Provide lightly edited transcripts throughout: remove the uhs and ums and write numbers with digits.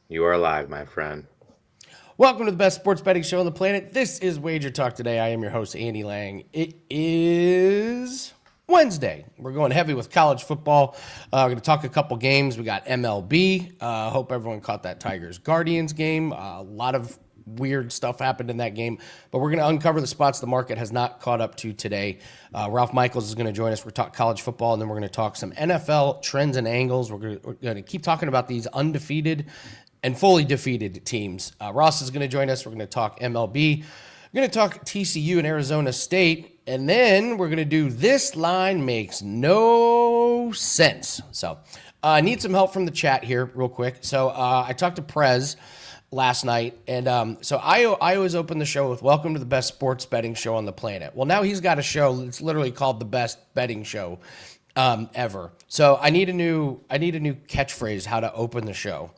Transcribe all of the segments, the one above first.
You are live, my friend. Welcome to the best sports betting show on the planet. This is WagerTalk Today. I am your host, Andy Lang. It is Wednesday. We're going heavy with college football. We're going to talk a couple games. We got MLB. Hope everyone caught that Tigers Guardians game. A lot of weird stuff happened in that game, but we're going to uncover the spots the market has not caught up to today. Ralph Michaels is going to join us. We're talk college football, and then we're going to talk some NFL trends and angles. We're going to keep talking about these undefeated and fully defeated teams. Ross is going to join us. We're going to talk MLB. We're going to talk TCU and Arizona State. And then we're going to do This Line Makes No Sense. So I need some help from the chat here real quick. So I talked to Prez last night. And so I always open the show with welcome to the best sports betting show on the planet. Well, now he's got a show that's literally called the best betting show ever. So I need a new catchphrase how to open the show.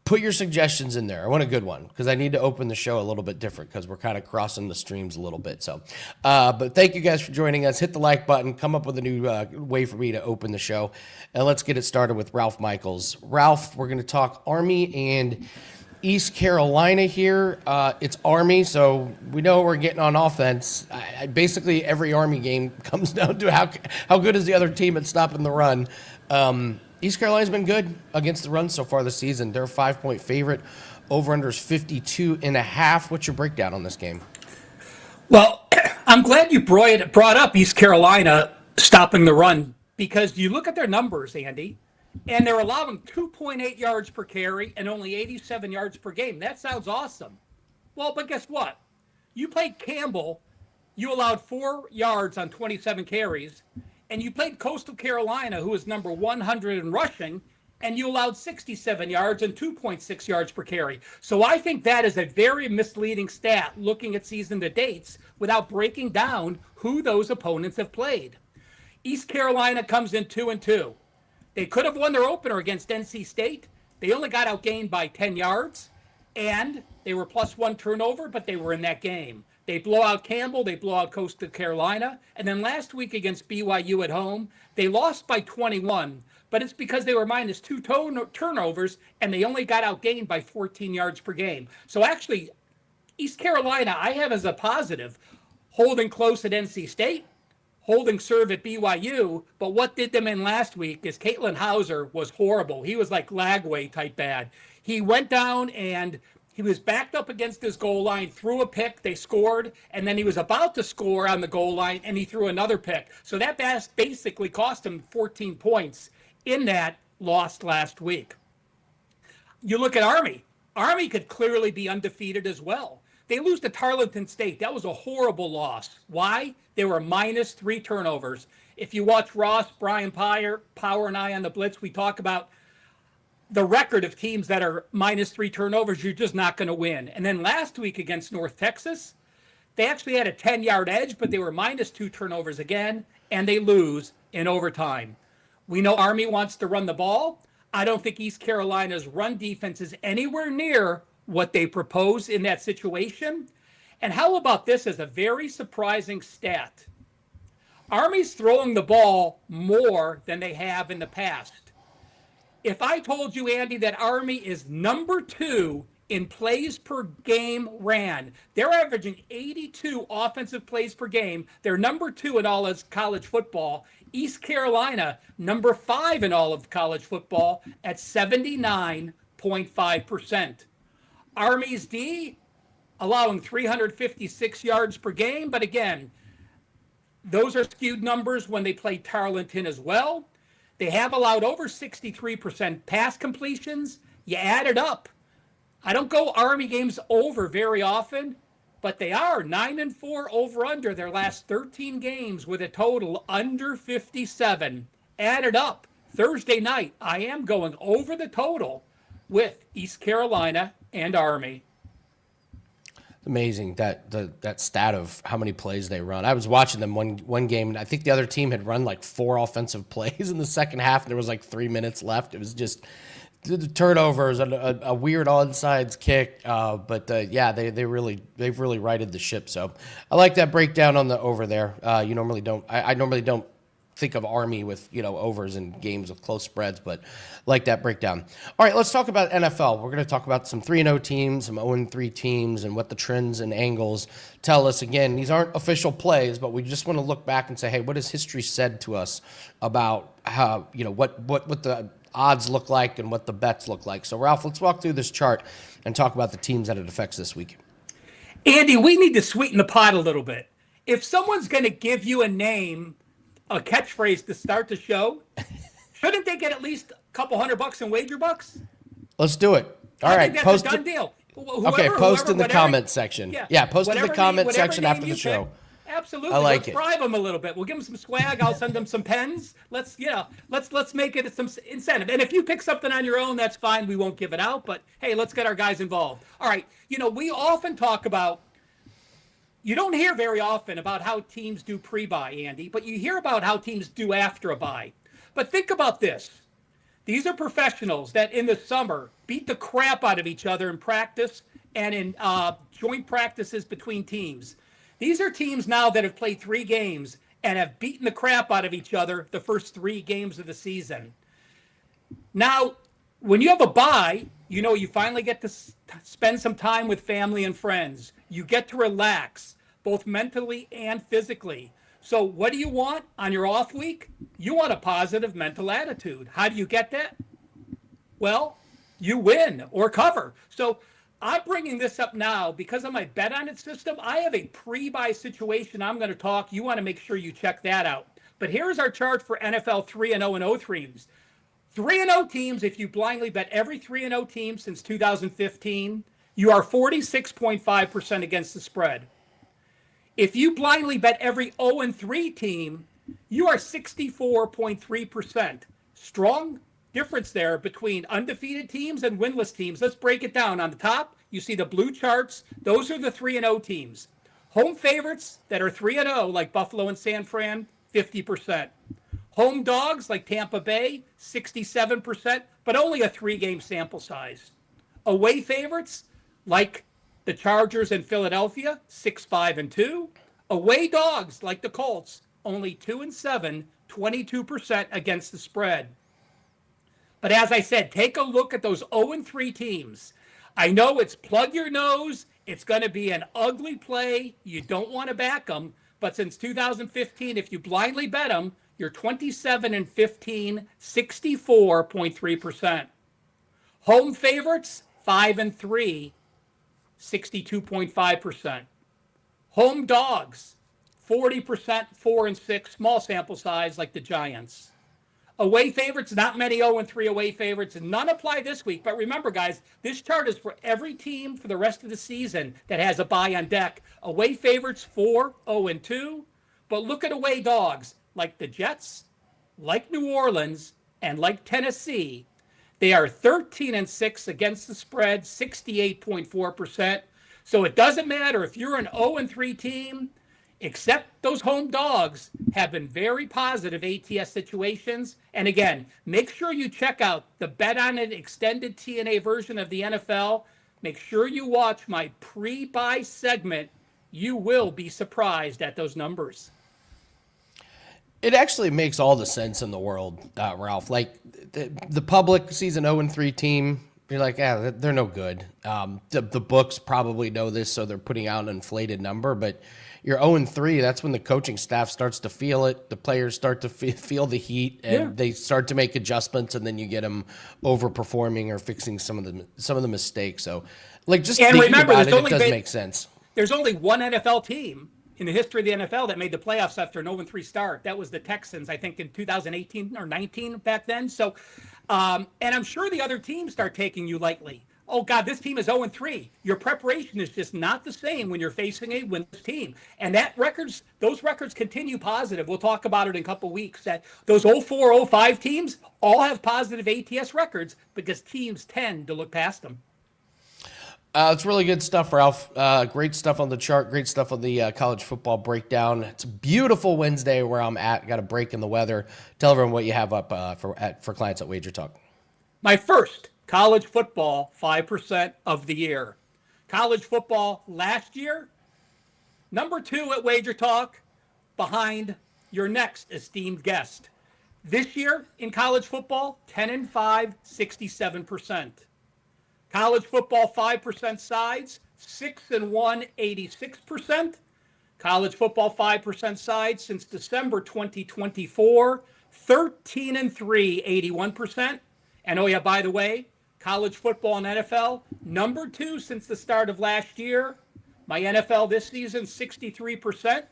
Put your suggestions in there. I want a good one because I need to open the show a little bit different because we're kind of crossing the streams a little bit. So, but thank you guys for joining us. Hit the like button. Come up with a new way for me to open the show. And let's get it started with Ralph Michaels. Ralph, we're going to talk Army and East Carolina here. It's Army, so we know we're getting on offense. Basically, every Army game comes down to how good is the other team at stopping the run. East Carolina's been good against the run so far this season. They're a 5-point favorite. Over-under is 52.5. What's your breakdown on this game? Well, I'm glad you brought up East Carolina stopping the run because you look at their numbers, Andy, and they're allowing 2.8 yards per carry and only 87 yards per game. That sounds awesome. Well, but guess what? You played Campbell. You allowed 4 yards on 27 carries. And you played Coastal Carolina, who is number 100 in rushing, and you allowed 67 yards and 2.6 yards per carry. So I think that is a very misleading stat looking at season to dates without breaking down who those opponents have played. East Carolina comes in 2-2. They could have won their opener against NC State. They only got outgained by 10 yards, and they were +1 turnover, but they were in that game. They blow out Campbell, they blow out Coastal Carolina, and then last week against BYU at home, they lost by 21, but it's because they were -2 turnovers, and they only got outgained by 14 yards per game. So actually, East Carolina, I have as a positive, holding close at NC State, holding serve at BYU, but what did them in last week is Caitlin Hauser was horrible. He was like Lagway type bad. He went down and he was backed up against his goal line, threw a pick, they scored, and then he was about to score on the goal line, and he threw another pick. So that basically cost him 14 points in that loss last week. You look at Army. Army could clearly be undefeated as well. They lose to Tarleton State. That was a horrible loss. Why? They were -3 turnovers. If you watch Ross, Brian Power, and I on the Blitz, we talk about the record of teams that are -3 turnovers, you're just not going to win. And then last week against North Texas, they actually had a 10-yard edge, but they were -2 turnovers again, and they lose in overtime. We know Army wants to run the ball. I don't think East Carolina's run defense is anywhere near what they propose in that situation. And how about this as a very surprising stat? Army's throwing the ball more than they have in the past. If I told you, Andy, that Army is number 2 in plays per game ran, they're averaging 82 offensive plays per game. They're number 2 in all of college football. East Carolina, number 5 in all of college football at 79.5%. Army's D, allowing 356 yards per game. But again, those are skewed numbers when they play Tarleton as well. They have allowed over 63% pass completions. You add it up. I don't go Army games over very often, but they are 9-4 over under their last 13 games with a total under 57. Add it up. Thursday night, I am going over the total with East Carolina and Army. Amazing that stat of how many plays they run. I was watching them one game, and I think the other team had run like 4 offensive plays in the second half, and there was like 3 minutes left. It was just the turnovers, a weird onside kick, but yeah, they've really righted the ship. So I like that breakdown on the over there. You normally don't. I normally don't think of Army with, overs and games with close spreads, but like that breakdown. All right, let's talk about NFL. We're going to talk about some 3-0 teams, some 0-3 teams, and what the trends and angles tell us. Again, these aren't official plays, but we just want to look back and say, hey, what has history said to us about how, what the odds look like and what the bets look like. So, Ralph, let's walk through this chart and talk about the teams that it affects this week. Andy, we need to sweeten the pot a little bit. If someone's going to give you a name, a catchphrase to start the show, shouldn't they get at least a couple $100 in wager bucks? Let's do it. I think that's a done deal. Post in the comment section. Yeah, post in the comment section after the show. Absolutely. Let's bribe them a little bit. We'll give them some swag. I'll send them some pens. Let's make it some incentive. And if you pick something on your own, that's fine. We won't give it out. But hey, let's get our guys involved. All right. We often talk about. You don't hear very often about how teams do pre-buy, Andy, but you hear about how teams do after a buy. But think about this. These are professionals that in the summer beat the crap out of each other in practice and in joint practices between teams. These are teams now that have played 3 games and have beaten the crap out of each other the first 3 games of the season. Now, when you have a bye, you finally get to spend some time with family and friends. You get to relax, both mentally and physically. So what do you want on your off week? You want a positive mental attitude. How do you get that? Well, you win or cover. So I'm bringing this up now because of my bet on it system. I have a pre-buy situation I'm going to talk. You want to make sure you check that out. But here's our chart for NFL 3-0 and 0 teams. 3-0 teams, if you blindly bet every 3-0 team since 2015, you are 46.5% against the spread. If you blindly bet every 0-3 team, you are 64.3%. Strong difference there between undefeated teams and winless teams. Let's break it down. On the top, you see the blue charts. Those are the 3-0 teams. Home favorites that are 3-0, like Buffalo and San Fran, 50%. Home dogs like Tampa Bay, 67%, but only a 3-game sample size. Away favorites like the Chargers and Philadelphia, 6-5-2. Away dogs like the Colts, only 2-7, 22% against the spread. But as I said, take a look at those 0-3 teams. I know it's plug your nose. It's going to be an ugly play. You don't want to back them. But since 2015, if you blindly bet them, you're 27-15, 64.3%. Home favorites, 5-3, 62.5%. Home dogs, 40%, 4-6, small sample size like the Giants. Away favorites, not many 0-3 away favorites, and none apply this week. But remember, guys, this chart is for every team for the rest of the season that has a bye on deck. Away favorites, 4-0-2. But look at away dogs like the Jets, like New Orleans, and like Tennessee. They are 13-6 against the spread, 68.4%. So it doesn't matter if you're an 0-3 team, except those home dogs have been very positive ATS situations. And again, make sure you check out the Bet on It extended TNA version of the NFL. Make sure you watch my pre-buy segment. You will be surprised at those numbers. It actually makes all the sense in the world, Ralph. Like the public sees an 0-3 team, you're like, yeah, they're no good. The books probably know this, so they're putting out an inflated number. But you're 0-3, that's when the coaching staff starts to feel it. The players start to feel the heat, and they start to make adjustments, and then you get them overperforming or fixing some of the mistakes. So, like, just thinking remember, about it does make sense. There's only one NFL team in the history of the NFL that made the playoffs after an 0-3 start. That was the Texans, I think, in 2018 or 19 back then. So, and I'm sure the other teams start taking you lightly. Oh, God, this team is 0-3. Your preparation is just not the same when you're facing a winless team. And those records continue positive. We'll talk about it in a couple of weeks. That those 0-4, 0-5 teams all have positive ATS records because teams tend to look past them. It's really good stuff, Ralph. Great stuff on the chart. Great stuff on the college football breakdown. It's a beautiful Wednesday where I'm at. Got a break in the weather. Tell everyone what you have up for clients at WagerTalk. My first college football 5% of the year. College football last year, number 2 at WagerTalk, behind your next esteemed guest. This year in college football, 10-5, 67%. College football 5% sides, 6-1, 86%. College football 5% sides since December 2024, 13-3, 81%. And oh yeah, by the way, college football and NFL, number 2 since the start of last year. My NFL this season, 63%.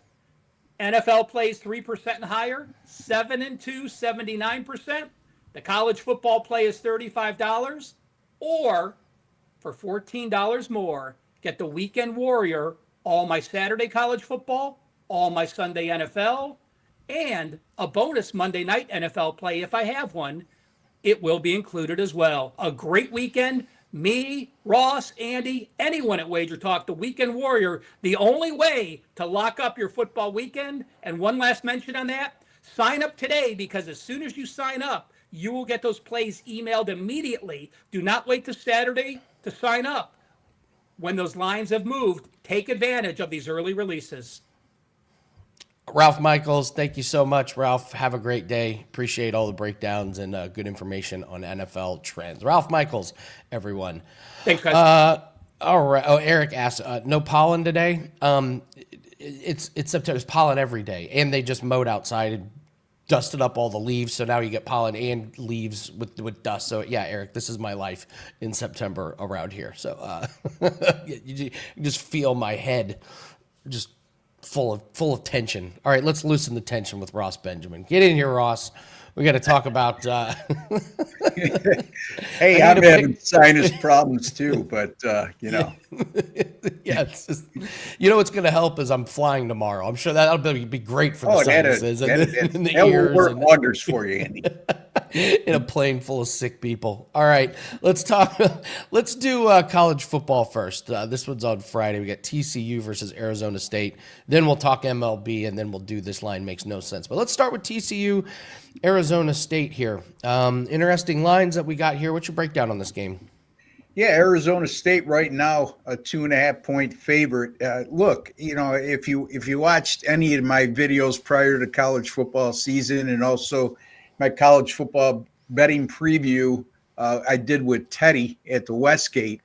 NFL plays 3% and higher, 7-2, 79%. The college football play is $35. Or for $14 more, get the Weekend Warrior, all my Saturday college football, all my Sunday NFL, and a bonus Monday night NFL play if I have one. It will be included as well. A great weekend. Me, Ross, Andy, anyone at WagerTalk, the Weekend Warrior, the only way to lock up your football weekend. And one last mention on that, sign up today, because as soon as you sign up, you will get those plays emailed immediately. Do not wait till Saturday to sign up. When those lines have moved, take advantage of these early releases. Ralph Michaels, thank you so much, Ralph. Have a great day. Appreciate all the breakdowns and good information on NFL trends. Ralph Michaels, everyone. Thanks, guys. All right. Oh, Eric asked, no pollen today? It's September. It's pollen every day, and they just mowed outside and dusted up all the leaves, so now you get pollen and leaves with dust. So yeah, Eric, this is my life in September around here. So you just feel my head just full of tension. All right, let's loosen the tension with Ross Benjamin. Get in here, Ross. We got to talk about. Hey, I'm having sinus problems too, but you know. Yeah, it's just, what's going to help is I'm flying tomorrow. I'm sure that'll be great for the sinuses and the ears. Will work wonders for you, Andy. In a plane full of sick people. All right, let's talk. Let's do college football first. This one's on Friday. We got TCU versus Arizona State. Then we'll talk MLB, and then we'll do This Line Makes No Sense. But let's start with TCU, Arizona State here. Interesting lines that we got here. What's your breakdown on this game? Yeah, Arizona State right now a 2.5-point favorite. Look, if you watched any of my videos prior to college football season, and also my college football betting preview I did with Teddy at the Westgate,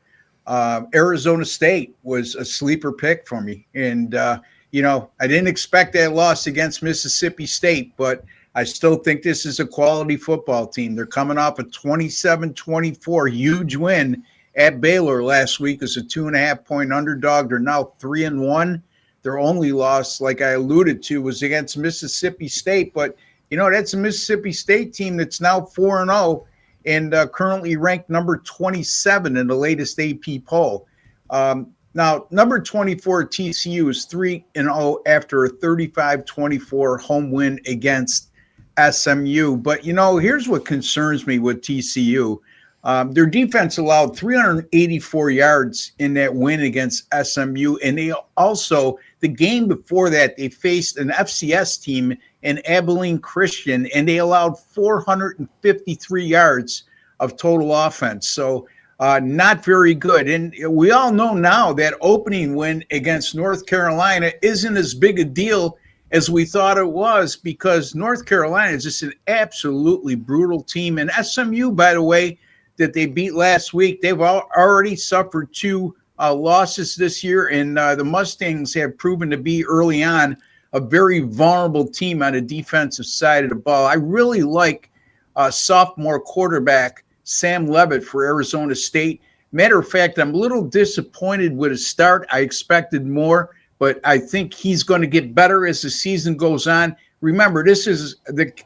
Arizona State was a sleeper pick for me. And, I didn't expect that loss against Mississippi State, but I still think this is a quality football team. They're coming off a 27-24 huge win at Baylor last week as a 2.5-point underdog. They're now 3-1. Their only loss, like I alluded to, was against Mississippi State, but that's a Mississippi State team that's now 4-0 and currently ranked number 27 in the latest AP poll. Now, number 24 TCU is 3-0 after a 35-24 home win against SMU. But, here's what concerns me with TCU. Their defense allowed 384 yards in that win against SMU. And they also, the game before that, they faced an FCS team in Abilene Christian, and they allowed 453 yards of total offense. So not very good. And we all know now that opening win against North Carolina isn't as big a deal as we thought it was, because North Carolina is just an absolutely brutal team. And SMU, by the way, that they beat last week, they've already suffered 2 losses this year, and the Mustangs have proven to be early on a very vulnerable team on the defensive side of the ball. I really like sophomore quarterback Sam Levitt for Arizona State. Matter of fact, I'm a little disappointed with his start. I expected more, but I think he's going to get better as the season goes on. Remember, this is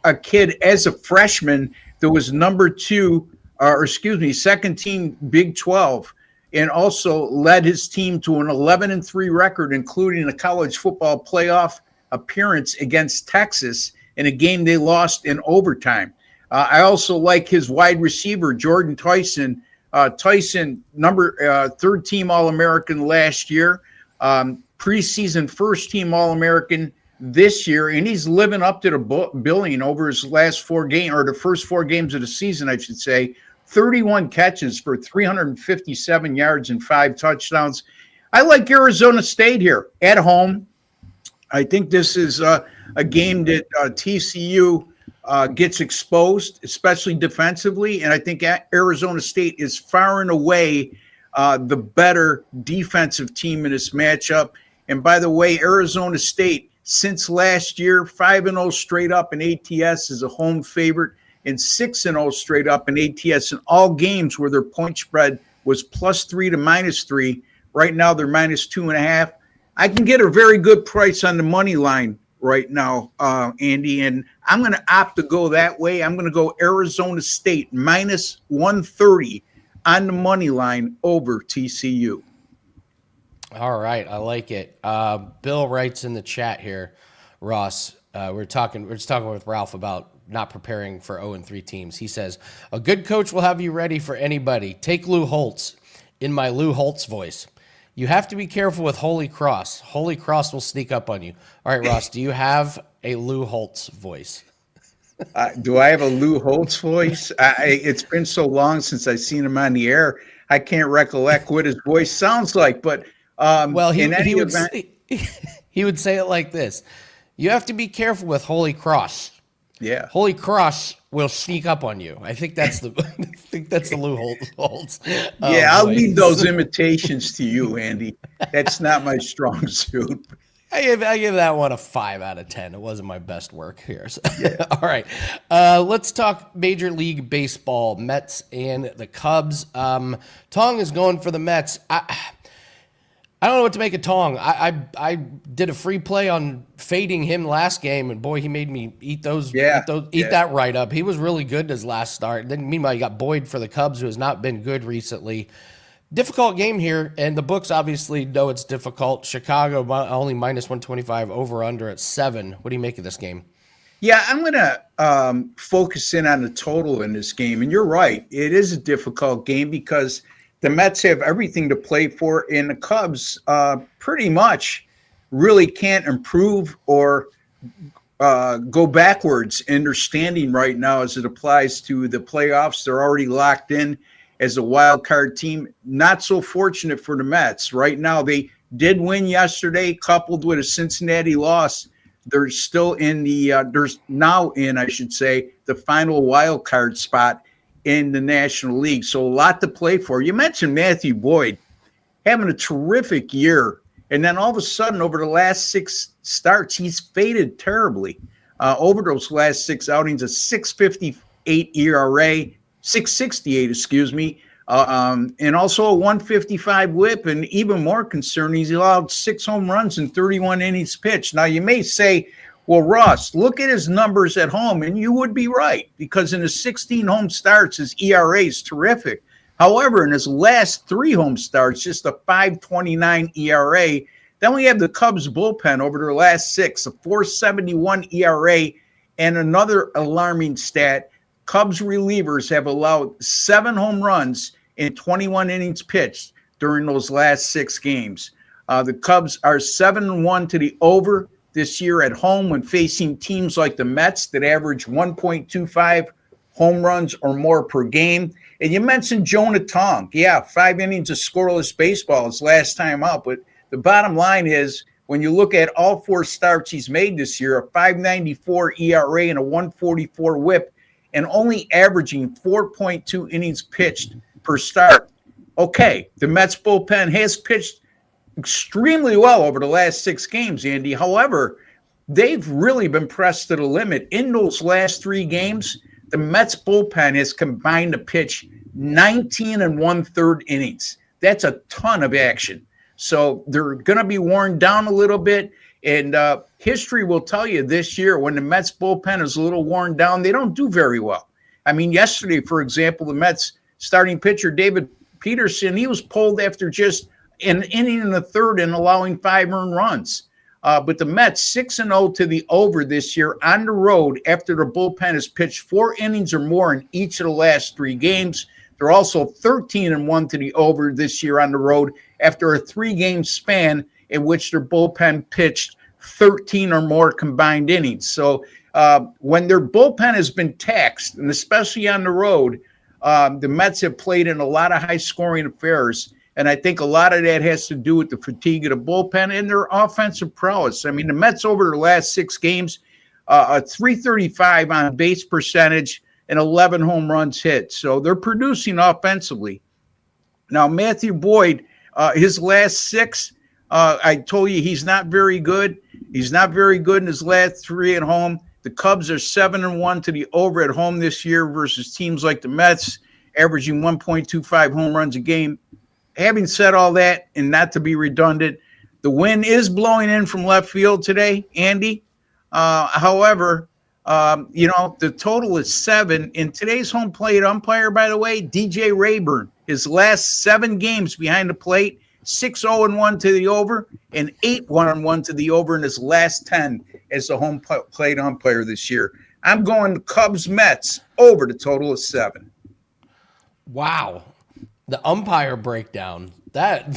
a kid as a freshman that was second team Big 12, and also led his team to an 11-3 record, including a college football playoff appearance against Texas in a game they lost in overtime. I also like his wide receiver, Jordan Tyson. Tyson, third team All-American last year, preseason first team All-American this year, and he's living up to the billing over his last 4 games, or the first 4 games of the season, I should say. 31 catches for 357 yards and 5 touchdowns. I like Arizona State here at home. I think this is a game that TCU gets exposed, especially defensively. And I think Arizona State is far and away the better defensive team in this matchup. And by the way, Arizona State, since last year, 5-0 straight up in ATS is a home favorite, and 6-0 straight up in ATS in all games where their point spread was +3 to -3. Right now, they're -2.5. I can get a very good price on the money line right now, Andy, and I'm going to opt to go that way. I'm going to go Arizona State -130 on the money line over TCU. All right, I like it. Bill writes in the chat here, Ross. We're just talking with Ralph about not preparing for 0-3 teams. He says, a good coach will have you ready for anybody. Take Lou Holtz, in my Lou Holtz voice. You have to be careful with Holy Cross. Holy Cross will sneak up on you. All right, Ross, do you have a Lou Holtz voice? Do I have a Lou Holtz voice? It's been so long since I've seen him on the air. I can't recollect what his voice sounds like, but well, he would say it like this. You have to be careful with Holy Cross. Yeah. Holy Cross will sneak up on you. I think that's the Lou Holtz. Yeah, I'll leave those imitations to you, Andy. That's not my strong suit. I give that one a 5 out of 10. It wasn't my best work here. So. Yeah. All right. Let's talk Major League Baseball, Mets and the Cubs. Tong is going for the Mets. I don't know what to make of Tong. I did a free play on fading him last game, and boy, he made me eat that right up. He was really good his last start. Then meanwhile, you got Boyd for the Cubs, who has not been good recently. Difficult game here, and the books obviously know it's difficult. Chicago only -125, over under at 7. What do you make of this game? Yeah, I'm going to focus in on the total in this game, and you're right. It is a difficult game because the Mets have everything to play for, and the Cubs pretty much really can't improve or go backwards in their standing right now as it applies to the playoffs. They're already locked in as a wild card team. Not so fortunate for the Mets. Right now, they did win yesterday, coupled with a Cincinnati loss. They're still in the final wild card spot in the National League. So a lot to play for. You mentioned Matthew Boyd having a terrific year. And then all of a sudden, over the last 6 starts, he's faded terribly. Over those last 6 outings, a 6.58 ERA, 6.68, excuse me, and also a 155 whip. And even more concerning, he's allowed 6 home runs in 31 innings pitched. Now, you may say, well, Ross, look at his numbers at home, and you would be right, because in his 16 home starts, his ERA is terrific. However, in his last 3 home starts, just a 5.29 ERA. Then we have the Cubs bullpen over their last 6, a 4.71 ERA, and another alarming stat, Cubs relievers have allowed 7 home runs in 21 innings pitched during those last 6 games. The Cubs are 7-1 to the over this year at home when facing teams like the Mets that average 1.25 home runs or more per game. And you mentioned Jonah Tong. Yeah, 5 innings of scoreless baseball his last time out. But the bottom line is, when you look at all 4 starts he's made this year, a 5.94 ERA and a 1.44 whip, and only averaging 4.2 innings pitched per start. Okay, the Mets bullpen has pitched extremely well over the last 6 games, Andy. However, they've really been pressed to the limit. In those last 3 games, the Mets bullpen has combined to pitch 19 1/3 innings. That's a ton of action. So they're going to be worn down a little bit. And history will tell you this year, when the Mets bullpen is a little worn down, they don't do very well. I mean, yesterday, for example, the Mets starting pitcher, David Peterson, he was pulled after just an inning and a third and allowing 5 earned runs. But the Mets 6-0 to the over this year on the road after the bullpen has pitched 4 innings or more in each of the last 3 games. They're also 13-1 to the over this year on the road after a 3-game span in which their bullpen pitched 13 or more combined innings. So when their bullpen has been taxed, and especially on the road, the Mets have played in a lot of high-scoring affairs. And I think a lot of that has to do with the fatigue of the bullpen and their offensive prowess. I mean, the Mets over the last 6 games, a 335 on base percentage and 11 home runs hit. So they're producing offensively. Now, Matthew Boyd, his last 6, I told you he's not very good. He's not very good in his last 3 at home. The Cubs are 7-1 to the over at home this year versus teams like the Mets, averaging 1.25 home runs a game. Having said all that, and not to be redundant, the wind is blowing in from left field today, Andy. However, the total is 7. In today's home plate umpire, by the way, DJ Rayburn, his last 7 games behind the plate, 6-0-1 to the over and 8-1-1 to the over in his last 10 as the home plate umpire this year. I'm going Cubs-Mets over the total of 7. Wow. The umpire breakdown, that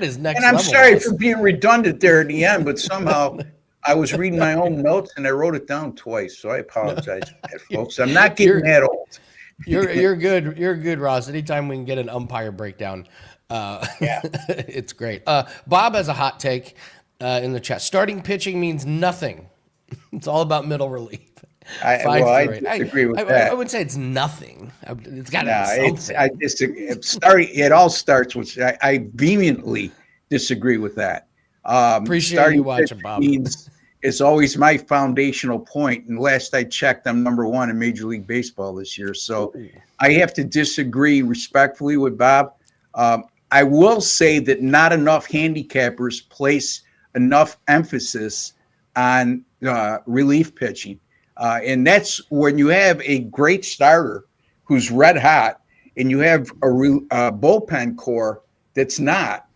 is next level. And I'm sorry for being redundant there at the end, but somehow I was reading my own notes and I wrote it down twice, so I apologize for that, folks. I'm not getting that old. You're good. You're good, Ross. Anytime we can get an umpire breakdown, it's great. Bob has a hot take in the chat. Starting pitching means nothing. It's all about middle relief. I disagree with that. I wouldn't say it's nothing. It's got to be something. It all starts with. I vehemently disagree with that. Appreciate you watching, Bob. It's always my foundational point. And last I checked, I'm number 1 in Major League Baseball this year. So I have to disagree respectfully with Bob. I will say that not enough handicappers place enough emphasis on relief pitching. And that's when you have a great starter who's red hot and you have a bullpen core that's not.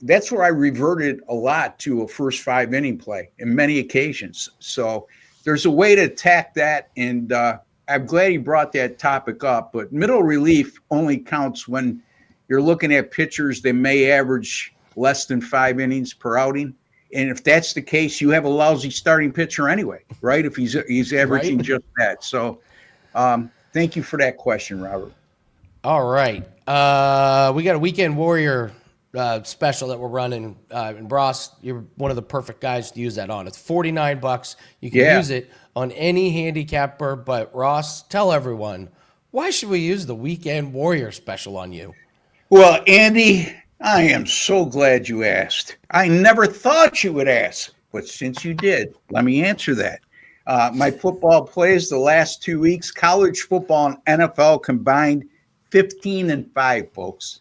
That's where I reverted a lot to a first 5-inning play in many occasions. So there's a way to attack that. And I'm glad he brought that topic up. But middle relief only counts when you're looking at pitchers that may average less than 5 innings per outing. And if that's the case, you have a lousy starting pitcher anyway, right? If he's averaging just that. So thank you for that question, Robert. All right. We got a Weekend Warrior special that we're running. And Ross, you're one of the perfect guys to use that on. It's $49. You can use it on any handicapper. But Ross, tell everyone, why should we use the Weekend Warrior special on you? Well, Andy, I am so glad you asked. I never thought you would ask, but since you did, let me answer that. My football plays the last 2 weeks, college football and NFL combined 15-5, folks.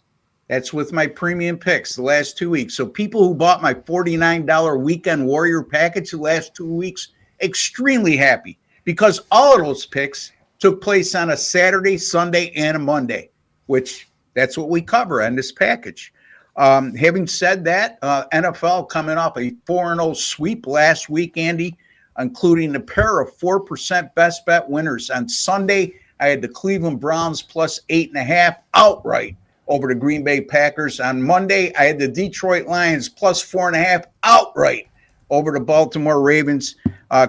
That's with my premium picks the last 2 weeks. So people who bought my $49 Weekend Warrior package the last 2 weeks, extremely happy because all of those picks took place on a Saturday, Sunday, and a Monday, which that's what we cover on this package. Having said that, NFL coming off a 4-0 sweep last week, Andy, including a pair of 4% best bet winners. On Sunday, I had the Cleveland Browns plus 8.5 outright over the Green Bay Packers. On Monday, I had the Detroit Lions plus 4.5 outright over the Baltimore Ravens.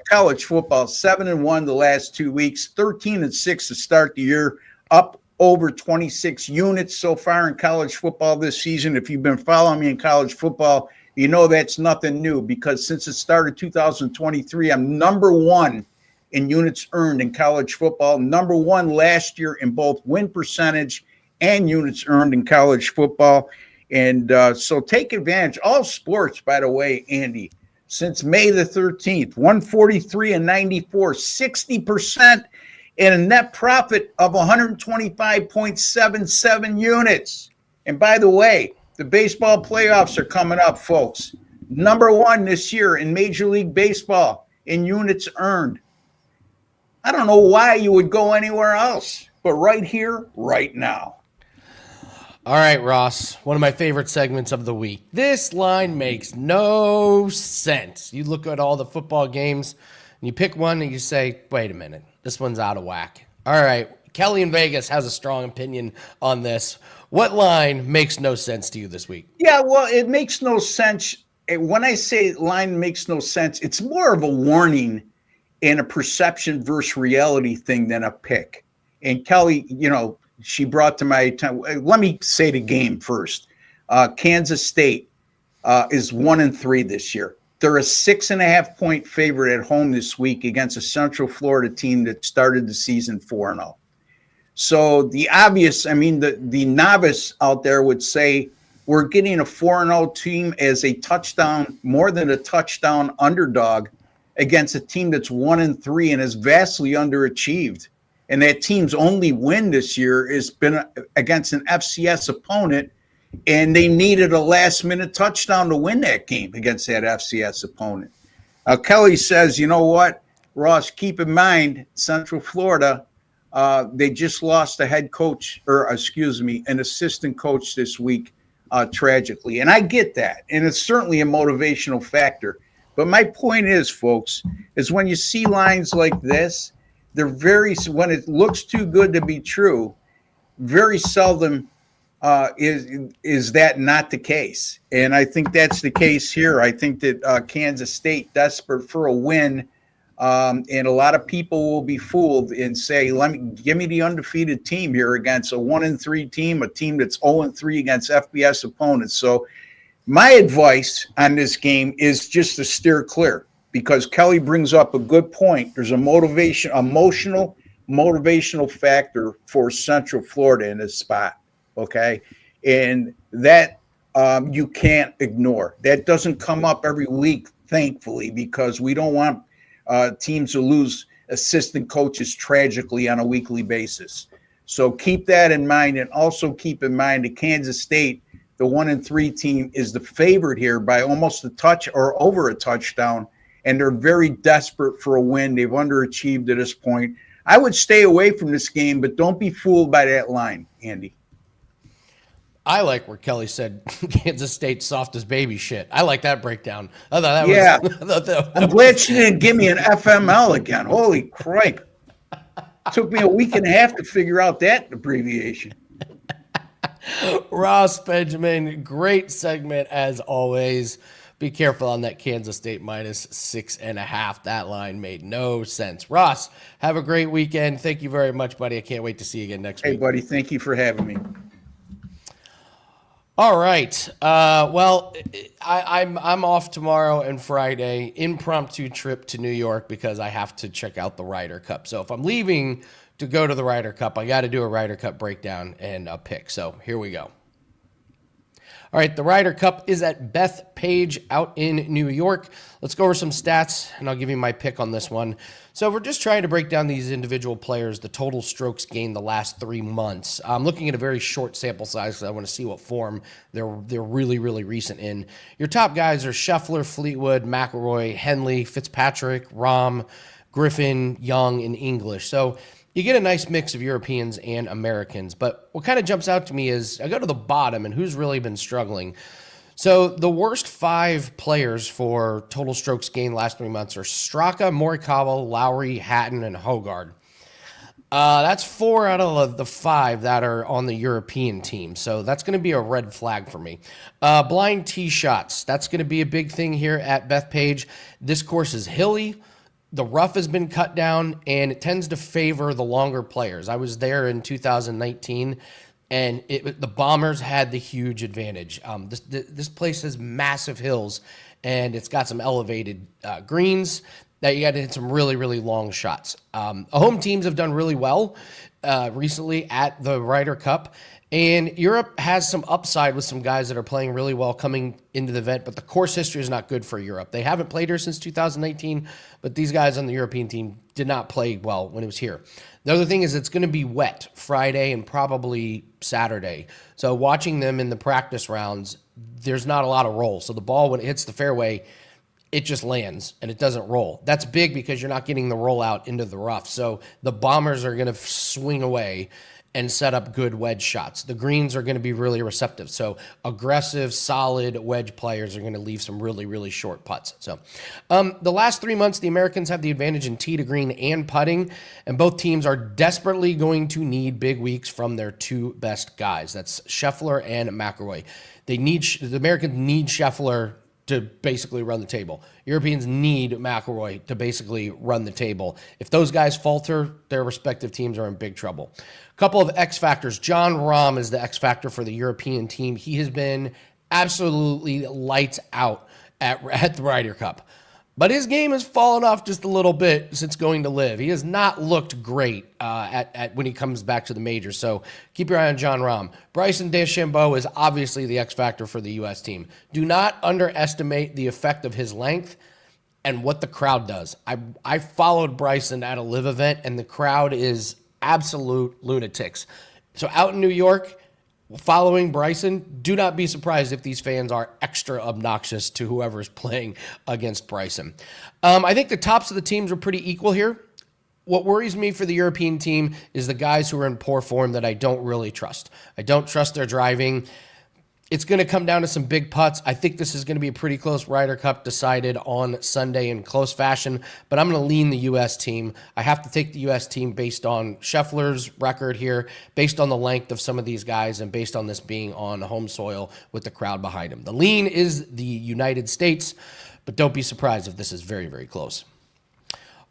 College football, 7-1 the last 2 weeks, 13-6 to start the year, up over 26 units so far in college football this season. If you've been following me in college football, you know that's nothing new because since it started 2023, I'm number 1 in units earned in college football, number 1 last year in both win percentage and units earned in college football. And so take advantage. All sports, by the way, Andy, since May the 13th, 143-94, 60%. And a net profit of 125.77 units. And by the way, the baseball playoffs are coming up, folks. Number 1 this year in Major League Baseball in units earned. I don't know why you would go anywhere else, but right here, right now. All right, Ross, one of my favorite segments of the week. This line makes no sense. You look at all the football games, and you pick one, and you say, wait a minute. This one's out of whack. All right. Kelly in Vegas has a strong opinion on this. What line makes no sense to you this week? Yeah, well, it makes no sense. When I say line makes no sense, it's more of a warning and a perception versus reality thing than a pick. And Kelly, she brought to my attention. Let me say the game first. Kansas State is 1-3 this year. They're a 6.5-point favorite at home this week against a Central Florida team that started the season 4-0. So the obvious, the novice out there would say we're getting a 4-0 team as a touchdown, more than a touchdown underdog against a team that's 1-3 and is vastly underachieved. And that team's only win this year has been against an FCS opponent, and they needed a last-minute touchdown to win that game against that FCS opponent. Kelly says, you know what, Ross, keep in mind, Central Florida, they just lost a head coach, an assistant coach this week, tragically. And I get that, and it's certainly a motivational factor. But my point is, folks, is when you see lines like this, when it looks too good to be true, very seldom is that not the case. And I think that's the case here. I think that Kansas State, desperate for a win, and a lot of people will be fooled and say, give me the undefeated team here against a 1-3 team, a team that's 0-3 against FBS opponents. So my advice on this game is just to steer clear, because Kelly brings up a good point. There's a emotional motivational factor for Central Florida in this spot. Okay. And that you can't ignore. That doesn't come up every week, thankfully, because we don't want teams to lose assistant coaches tragically on a weekly basis. So keep that in mind, and also keep in mind that Kansas State, the 1-3 team, is the favorite here by almost a touch or over a touchdown, and they're very desperate for a win. They've underachieved at this point. I would stay away from this game, but don't be fooled by that line, Andy. I like where Kelly said Kansas State soft as baby shit. I like that breakdown. I thought I'm glad she didn't give me an FML again. Holy crap. Took me a week and a half to figure out that abbreviation. Ross Benjamin, great segment as always. Be careful on that Kansas State minus 6.5. That line made no sense. Ross, have a great weekend. Thank you very much, buddy. I can't wait to see you again next week. Hey, buddy. Thank you for having me. All right. I'm off tomorrow and Friday. Impromptu trip to New York because I have to check out the Ryder Cup. So if I'm leaving to go to the Ryder Cup, I got to do a Ryder Cup breakdown and a pick. So here we go. All right, the Ryder Cup is at Bethpage out in New York. Let's go over some stats, and I'll give you my pick on this one. So we're just trying to break down these individual players, the total strokes gained the last 3 months. I'm looking at a very short sample size because I want to see what form they're really, really recent in. Your top guys are Scheffler, Fleetwood, McIlroy, Henley, Fitzpatrick, Rahm, Griffin, Young, and English. So you get a nice mix of Europeans and Americans. But what kind of jumps out to me is I go to the bottom and who's really been struggling. So the worst 5 players for total strokes gained last 3 months are Straka, Morikawa, Lowry, Hatton, and Hogard. That's 4 out of the 5 that are on the European team. So that's going to be a red flag for me. Blind tee shots. That's going to be a big thing here at Bethpage. This course is hilly. The rough has been cut down, and it tends to favor the longer players. I was there in 2019, and the Bombers had the huge advantage. This place has massive hills, and it's got some elevated greens that you got to hit some really, really long shots. Home teams have done really well recently at the Ryder Cup, and Europe has some upside with some guys that are playing really well coming into the event, but the course history is not good for Europe. They haven't played here since 2019, but these guys on the European team did not play well when it was here. The other thing is it's going to be wet Friday and probably Saturday. So watching them in the practice rounds, there's not a lot of roll. So the ball, when it hits the fairway, it just lands and it doesn't roll. That's big because you're not getting the roll out into the rough. So the Bombers are going to swing away and set up good wedge shots. The greens are going to be really receptive. So aggressive, solid wedge players are going to leave some really, really short putts. So the last 3 months, the Americans have the advantage in tee to green and putting, and both teams are desperately going to need big weeks from their 2 best guys. That's Scheffler and McIlroy. The Americans need Scheffler to basically run the table. Europeans need McIlroy to basically run the table. If those guys falter, their respective teams are in big trouble. A couple of X factors. Jon Rahm is the X factor for the European team. He has been absolutely lights out at the Ryder Cup. But his game has fallen off just a little bit since going to Live. He has not looked great at when he comes back to the majors. So keep your eye on Jon Rahm. Bryson DeChambeau is obviously the X factor for the U.S. team. Do not underestimate the effect of his length and what the crowd does. I followed Bryson at a Live event, and the crowd is absolute lunatics. So out in New York, following Bryson, do not be surprised if these fans are extra obnoxious to whoever's playing against Bryson. I think the tops of the teams are pretty equal here. What worries me for the European team is the guys who are in poor form that I don't really trust. I don't trust their driving. It's going to come down to some big putts. I think this is going to be a pretty close Ryder Cup decided on Sunday in close fashion, but I'm going to lean the U.S. team. I have to take the U.S. team based on Scheffler's record here, based on the length of some of these guys, and based on this being on home soil with the crowd behind him. The lean is the United States, but don't be surprised if this is very, very close.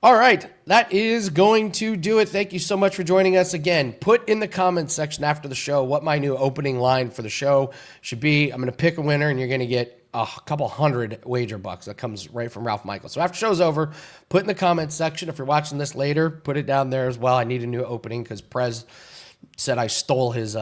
All right, that is going to do it. Thank you so much for joining us again. Put in the comments section after the show what my new opening line for the show should be. I'm going to pick a winner, and you're going to get a couple hundred wager bucks. That comes right from Ralph Michael. So after show's over, put in the comments section. If you're watching this later, put it down there as well. I need a new opening because Prez said I stole his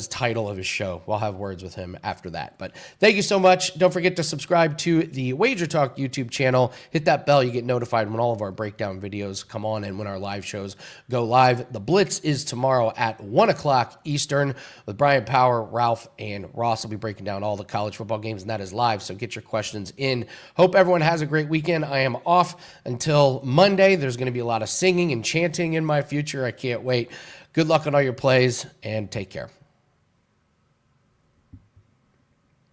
title of his show. We'll have words with him after that. But thank you so much. Don't forget to subscribe to the WagerTalk YouTube channel. Hit that bell. You get notified when all of our breakdown videos come on and when our live shows go live. The Blitz is tomorrow at 1 o'clock Eastern with Brian Power, Ralph, and Ross. Will be breaking down all the college football games, and that is live. So get your questions in. Hope everyone has a great weekend. I am off until Monday. There's going to be a lot of singing and chanting in my future. I can't wait. Good luck on all your plays, and take care.